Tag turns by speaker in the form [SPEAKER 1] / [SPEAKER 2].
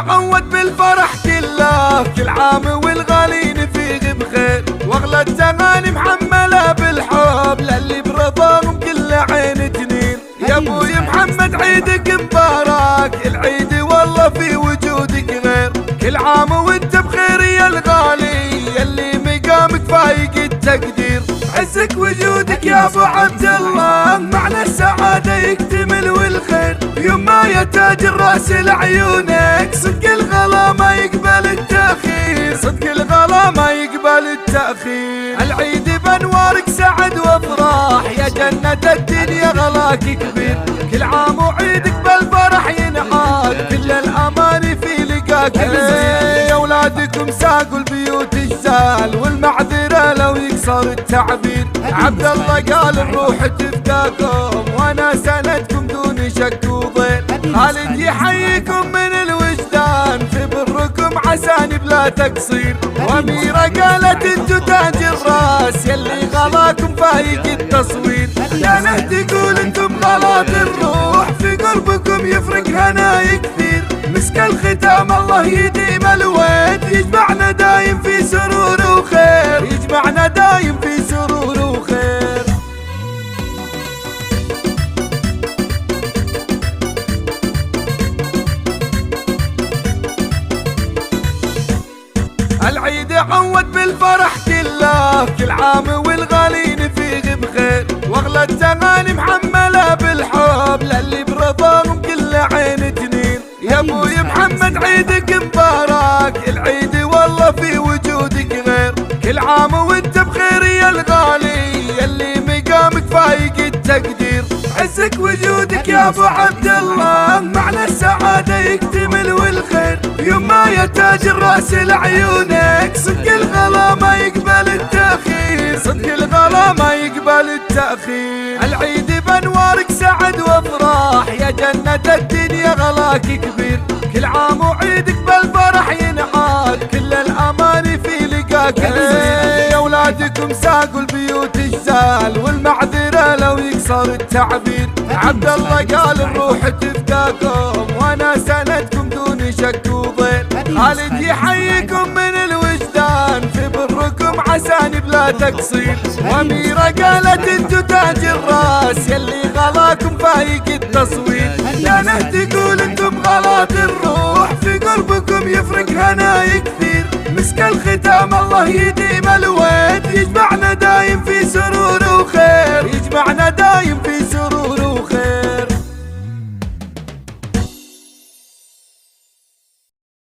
[SPEAKER 1] عود بالفرح كله، كل عام والغالين فيه بخير، واغلى التغاني محمله بالحب للي برضاهم كل عين تنير. يا ابوي محمد عيدك مبارك، العيد والله في وجودك غير، كل عام وانت بخير يا الغالي يلي مقامك فايق التقدير. عزك وجودك يا ابو عبد الله معنى السعاده يكتمل والخير، يوم ما يا تاج الراس لعيونك صدق الغلا ما يقبل التاخير، صدق الغلا ما يقبل التاخير. العيد بانوارك سعد وافراح يا جنة الدنيا غلاك كبير، كل عام وعيدك بالفرح ينعاد كل الاماني في لقاك. يا اولادكم ساقوا البيوت الزال والمعذره لو يكسر التعبير، عبد الله قال الروح تفداكم وانا سندكم دون شك وضير. خالد يحييكم من الوجدان في بركم عساني بلا تقصير، واميره قالت انتو تاج الراس يلي غلاكم فايق التصوير. لا تقول انتم غلاط الروح في قربكم يفرق هناي كثير، مسك الختام الله يديم الود يجمعنا دايم في سرور وخير، يجمعنا دايم في سرور وخير. العيد عود بالفرح كله، كل عام والغالين فيه بخير، واغلى التغاني محمله بالحب للي برضاهم كل عين تنير. يا ابوي محمد عيدك مبارك، العيد والله في وجودك غير، كل عام وانت بخير يا الغالي يلي مقامك فايق التقدير. عزك وجودك يا ابو عبد الله معنى السعاده يكتمل والخير، يوم ما يا تاج الراس لعيونك صدق الغلا ما يقبل التاخير، صدق الغلا ما يقبل التاخير. العيد بانوارك سعد وافراح يا جنة الدنيا غلاك كبير، كل عام وعيدك بالفرح ينعاد كل الاماني في لقاك. يا اولادكم ساقوا البيوت الزال والمعذره لو يكسر التعبير، عبد الله قال الروح تفداكم وانا سندكم دون شك وضير. خالد يحييكم من الوجدان في بركم عساني بلا تقصير، واميره قالت انتو تاج الراس يلي غلاكم فايق التصوير. لا تقول انتم غلاط الروح في قربكم يفرق هناي كثير، مسك الختام الله يديم الود يجمعنا